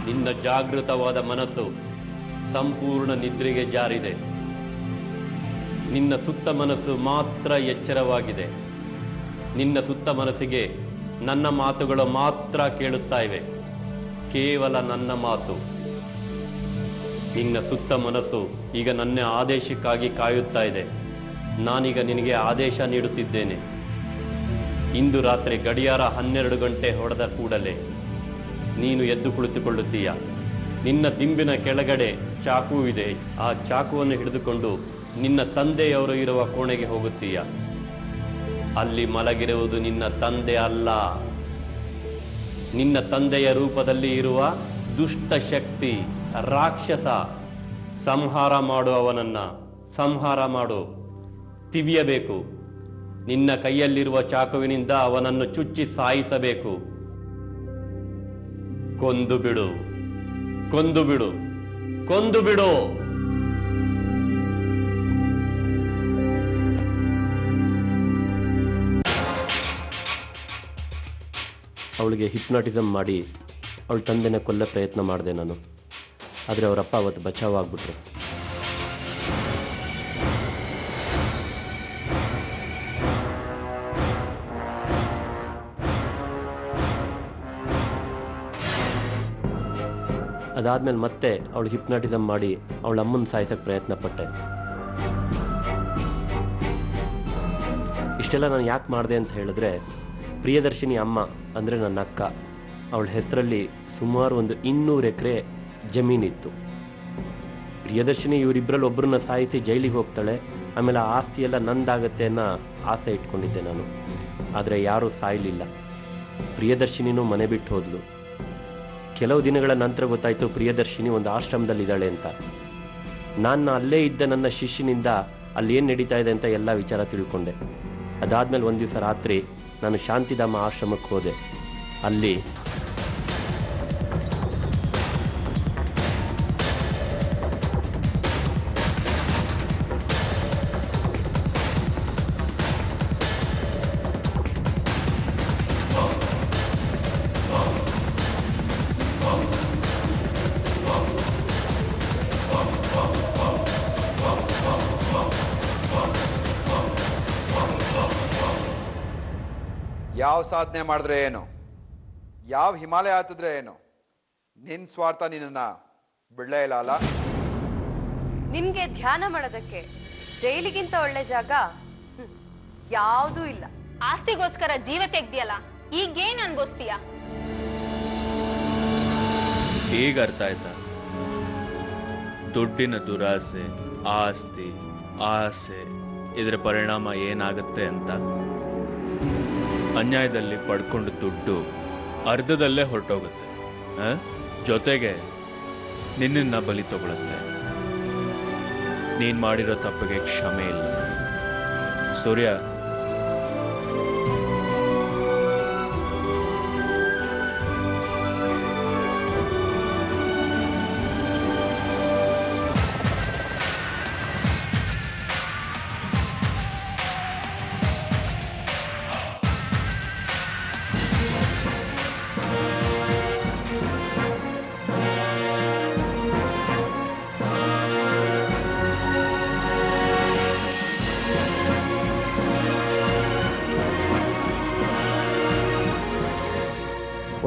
ನಿನ್ನ ಜಾಗೃತವಾದ ಮನಸ್ಸು ಸಂಪೂರ್ಣ ನಿದ್ರೆಗೆ ಜಾರಿದೆ. ನಿನ್ನ ಸುತ್ತ ಮನಸ್ಸು ಮಾತ್ರ ಎಚ್ಚರವಾಗಿದೆ. ನಿನ್ನ ಸುತ್ತ ಮನಸ್ಸಿಗೆ ನನ್ನ ಮಾತುಗಳು ಮಾತ್ರ ಕೇಳುತ್ತಾ ಇವೆ, ಕೇವಲ ನನ್ನ ಮಾತು. ನಿನ್ನ ಸುತ್ತ ಮನಸ್ಸು ಈಗ ನನ್ನ ಆದೇಶಕ್ಕಾಗಿ ಕಾಯುತ್ತಾ ಇದೆ. ನಾನೀಗ ನಿನಗೆ ಆದೇಶ ನೀಡುತ್ತಿದ್ದೇನೆ. ಇಂದು ರಾತ್ರಿ ಗಡಿಯಾರ 12 ಗಂಟೆ ಹೊಡೆದ ಕೂಡಲೇ ನೀನು ಎದ್ದು ಕುಳಿತುಕೊಳ್ಳುತ್ತೀಯ. ನಿನ್ನ ದಿಂಬಿನ ಕೆಳಗಡೆ ಚಾಕು ಇದೆ. ಆ ಚಾಕುವನ್ನು ಹಿಡಿದುಕೊಂಡು ನಿನ್ನ ತಂದೆಯವರು ಇರುವ ಕೋಣೆಗೆ ಹೋಗುತ್ತೀಯ. ಅಲ್ಲಿ ಮಲಗಿರುವುದು ನಿನ್ನ ತಂದೆ ಅಲ್ಲ, ನಿನ್ನ ತಂದೆಯ ರೂಪದಲ್ಲಿ ಇರುವ ದುಷ್ಟ ಶಕ್ತಿ, ರಾಕ್ಷಸ. ಸಂಹಾರ ಮಾಡು, ಅವನನ್ನ ಸಂಹಾರ ಮಾಡು, ತಿವಿಯಬೇಕು. ನಿನ್ನ ಕೈಯಲ್ಲಿರುವ ಚಾಕುವಿನಿಂದ ಅವನನ್ನು ಚುಚ್ಚಿ ಸಾಯಿಸಬೇಕು. ಕೊಂದು ಬಿಡು, ಕೊಂದು ಬಿಡು, ಕೊಂದು ಬಿಡು. ಅವಳಿಗೆ ಹಿಪ್ನಾಟಿಸಮ್ ಮಾಡಿ ಅವಳ ತಂದೆನ ಕೊಲ್ಲ ಪ್ರಯತ್ನ ಮಾಡಿದೆ ನಾನು. ಆದರೆ ಅವರಪ್ಪ ಅವತ್ತು ಬಚಾವಾಗ್ಬಿಟ್ರು. ಅದಾದ್ಮೇಲೆ ಮತ್ತೆ ಅವಳು ಹಿಪ್ನಾಟಿಸಮ್ ಮಾಡಿ ಅವಳ ಅಮ್ಮನ ಸಾಯಿಸಕ್ಕೆ ಪ್ರಯತ್ನ ಪಟ್ಟೆ. ಇಷ್ಟೆಲ್ಲ ನಾನು ಯಾಕೆ ಮಾಡಿದೆ ಅಂತ ಹೇಳಿದ್ರೆ, ಪ್ರಿಯದರ್ಶಿನಿ ಅಮ್ಮ ಅಂದರೆ ನನ್ನ ಅಕ್ಕ, ಅವಳ ಹೆಸರಲ್ಲಿ ಸುಮಾರು ಒಂದು 200 ಎಕರೆ ಜಮೀನಿತ್ತು. ಪ್ರಿಯದರ್ಶಿನಿ ಇವರಿಬ್ಬರಲ್ಲಿ ಒಬ್ಬರನ್ನ ಸಾಯಿಸಿ ಜೈಲಿಗೆ ಹೋಗ್ತಾಳೆ, ಆಮೇಲೆ ಆ ಆಸ್ತಿ ಎಲ್ಲ ನಂದಾಗತ್ತೆ ಅನ್ನೋ ಆಸೆ ಇಟ್ಕೊಂಡಿದ್ದೆ ನಾನು. ಆದರೆ ಯಾರೂ ಸಾಯಲಿಲ್ಲ. ಪ್ರಿಯದರ್ಶಿನಿನೂ ಮನೆ ಬಿಟ್ಟು ಹೋದ್ಲು. ಕೆಲವು ದಿನಗಳ ನಂತರ ಗೊತ್ತಾಯಿತು ಪ್ರಿಯದರ್ಶಿನಿ ಒಂದು ಆಶ್ರಮದಲ್ಲಿದ್ದಾಳೆ ಅಂತ. ನಾನು ಅಲ್ಲೇ ಇದ್ದ ನನ್ನ ಶಿಷ್ಯನಿಂದ ಅಲ್ಲಿ ಏನು ನಡೀತಾ ಇದೆ ಅಂತ ಎಲ್ಲ ವಿಚಾರ ತಿಳ್ಕೊಂಡೆ. ಅದಾದ್ಮೇಲೆ ಒಂದು ದಿವಸ ರಾತ್ರಿ ನಾನು ಶಾಂತಿಧಾಮ ಆಶ್ರಮಕ್ಕೆ ಹೋದೆ. ಅಲ್ಲಿ ಯಾವ ಸಾಧನೆ ಮಾಡಿದ್ರೆ ಏನು, ಯಾವ ಹಿಮಾಲಯ ಹತ್ತಿದ್ರೆ ಏನು, ನಿನ್ ಸ್ವಾರ್ಥ ನಿನ್ನ ಬಿಡ್ಲೇ ಇಲ್ಲ ಅಲ್ಲ. ನಿನ್ಗೆ ಧ್ಯಾನ ಮಾಡೋದಕ್ಕೆ ಜೈಲಿಗಿಂತ ಒಳ್ಳೆ ಜಾಗ ಯಾವುದೂ ಇಲ್ಲ. ಆಸ್ತಿಗೋಸ್ಕರ ಜೀವ ತೆಗ್ದಿಯಲ್ಲ, ಈಗೇನ್ ಅನ್ಭವಿಸ್ತೀಯ? ಈಗ ಅರ್ಥ ಆಯ್ತಾ ದುಡ್ಡಿನ ದುರಾಸೆ, ಆಸ್ತಿ, ಆಸೆ ಇದರ ಪರಿಣಾಮ ಏನಾಗುತ್ತೆ ಅಂತ? ಅನ್ಯಾಯದಲ್ಲಿ ಪಡ್ಕೊಂಡು ದುಡ್ಡು ಅರ್ಧದಲ್ಲೇ ಹೊರಟೋಗುತ್ತೆ, ಜೊತೆಗೆ ನಿನ್ನ ಬಲಿ ತಗೊಳುತ್ತೆ. ನೀನ್ ಮಾಡಿರೋ ತಪ್ಪಿಗೆ ಕ್ಷಮೆ ಇಲ್ಲ. ಸೂರ್ಯ,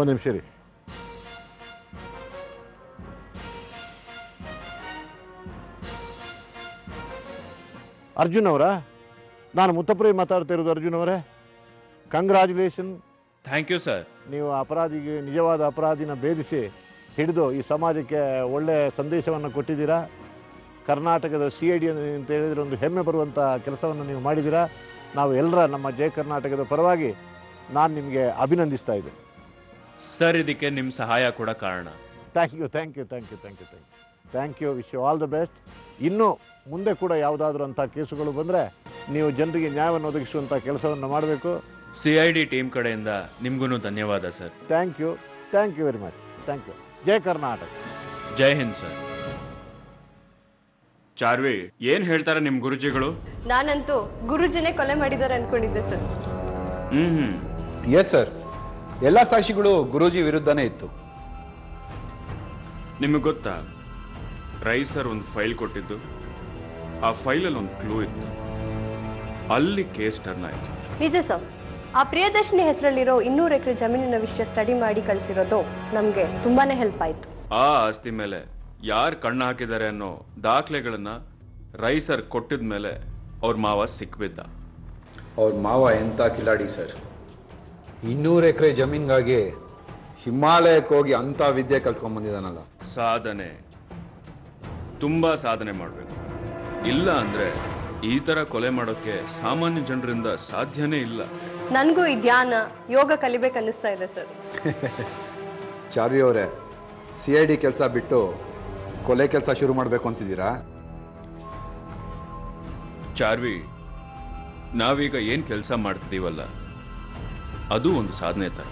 ಒಂದು ನಿಮಿಷ ರೀ. ಅರ್ಜುನ್ ಅವರ ನಾನು ಮುತ್ತಪ್ರಿ ಮಾತಾಡ್ತಾ ಇರೋದು ಅರ್ಜುನ್ ಅವರೇ. ಕಂಗ್ರ್ಯಾಚುಲೇಷನ್. Thank you sir. ನೀವು ಅಪರಾಧಿಗೆ ನಿಜವಾದ ಅಪರಾಧಿನ ಭೇದಿಸಿ ಹಿಡಿದು ಈ ಸಮಾಜಕ್ಕೆ ಒಳ್ಳೆಯ ಸಂದೇಶವನ್ನು ಕೊಟ್ಟಿದ್ದೀರಾ. ಕರ್ನಾಟಕದ CID ಅಂತ ಹೇಳಿದರೆ ಒಂದು ಹೆಮ್ಮೆ ಬರುವಂಥ ಕೆಲಸವನ್ನು ನೀವು ಮಾಡಿದ್ದೀರಾ. ನಾವು ಎಲ್ಲರ ನಮ್ಮ ಜಯ ಕರ್ನಾಟಕದ ಪರವಾಗಿ ನಾನು ನಿಮಗೆ ಅಭಿನಂದಿಸ್ತಾ ಇದ್ದೆ. ಸರ್, ಇದಕ್ಕೆ ನಿಮ್ಮ ಸಹಾಯ ಕೂಡ ಕಾರಣ. Thank you thank you thank you thank you thank you thank you. Wish you all the best. ಇನ್ನೂ ಮುಂದೆ ಕೂಡ ಯಾವುದಾದ್ರೂ ಅಂಥ ಕೇಸುಗಳು ಬಂದರೆ ನೀವು ಜನರಿಗೆ ನ್ಯಾಯವನ್ನು ಒದಗಿಸುವಂಥ ಕೆಲಸವನ್ನು ಮಾಡಬೇಕು. CID ಟೀಮ್ ಕಡೆಯಿಂದ ನಿಮ್ಗೂ ಧನ್ಯವಾದ sir. Thank you very much. Thank you. ಜೈ ಕರ್ನಾಟಕ. ಜೈ ಹಿಂದ್ ಸರ್. ಚಾರ್ವಿ, ಏನ್ ಹೇಳ್ತಾರೆ ನಿಮ್ ಗುರುಜಿಗಳು? ನಾನಂತೂ ಗುರುಜಿನೇ ಕೊಲೆ ಮಾಡಿದ್ದಾರೆ ಅನ್ಕೊಂಡಿದ್ದೆ ಸರ್. ಎಸ್ ಸರ್, ಎಲ್ಲ ಸಾಕ್ಷಿಗಳು ಗುರೂಜಿ ವಿರುದ್ಧನೇ ಇತ್ತು. ನಿಮಗೆ ಗೊತ್ತಾ, ರೈ ಸರ್ ಒಂದು ಫೈಲ್ ಕೊಟ್ಟಿದ್ದು, ಆ ಫೈಲಲ್ಲಿ ಒಂದು ಕ್ಲೂ ಇತ್ತು. ಅಲ್ಲಿ ಕೇಸ್ ಟರ್ನ್ ಆಯ್ತು. ನಿಜ ಸರ್. ಆ ಪ್ರಿಯದರ್ಶಿನಿ ಹೆಸರಲ್ಲಿರೋ 200 ಎಕರೆ ಜಮೀನಿನ ವಿಷಯ ಸ್ಟಡಿ ಮಾಡಿ ಕಳಿಸಿರೋದು ನಮಗೆ ತುಂಬಾನೇ ಹೆಲ್ಪ್ ಆಯ್ತು. ಆ ಆಸ್ತಿ ಮೇಲೆ ಯಾರು ಕಣ್ಣು ಹಾಕಿದ್ದಾರೆ ಅನ್ನೋ ದಾಖಲೆಗಳನ್ನ ರೈ ಸರ್ ಕೊಟ್ಟಿದ ಮೇಲೆ ಅವ್ರ ಮಾವ ಸಿಕ್ಬಿದ್ದ. ಅವ್ರ ಮಾವ ಎಂತ ಕಿಲಾಡಿ ಸರ್. 200 ಎಕರೆ ಜಮೀನ್ಗಾಗಿ ಹಿಮಾಲಯಕ್ಕೆ ಹೋಗಿ ಅಂತ ವಿದ್ಯೆ ಕಲ್ತ್ಕೊಂಡ್ ಬಂದಿದ್ದಾನಲ್ಲ. ಸಾಧನೆ, ತುಂಬಾ ಸಾಧನೆ ಮಾಡಬೇಕು. ಇಲ್ಲ ಅಂದ್ರೆ ಈ ತರ ಕೊಲೆ ಮಾಡೋಕೆ ಸಾಮಾನ್ಯ ಜನರಿಂದ ಸಾಧ್ಯನೇ ಇಲ್ಲ. ನನಗೂ ಈ ಧ್ಯಾನ ಯೋಗ ಕಲಿಬೇಕನ್ನಿಸ್ತಾ ಇದೆ ಸರ್. ಚಾರ್ವಿ ಅವರೇ, CID ಕೆಲಸ ಬಿಟ್ಟು ಕೊಲೆ ಕೆಲಸ ಶುರು ಮಾಡಬೇಕು ಅಂತಿದ್ದೀರಾ? ಚಾರ್ವಿ, ನಾವೀಗ ಏನ್ ಕೆಲಸ ಮಾಡ್ತಿದೀವಲ್ಲ, ಅದು ಒಂದು ಸಾಧನೆ ತರ.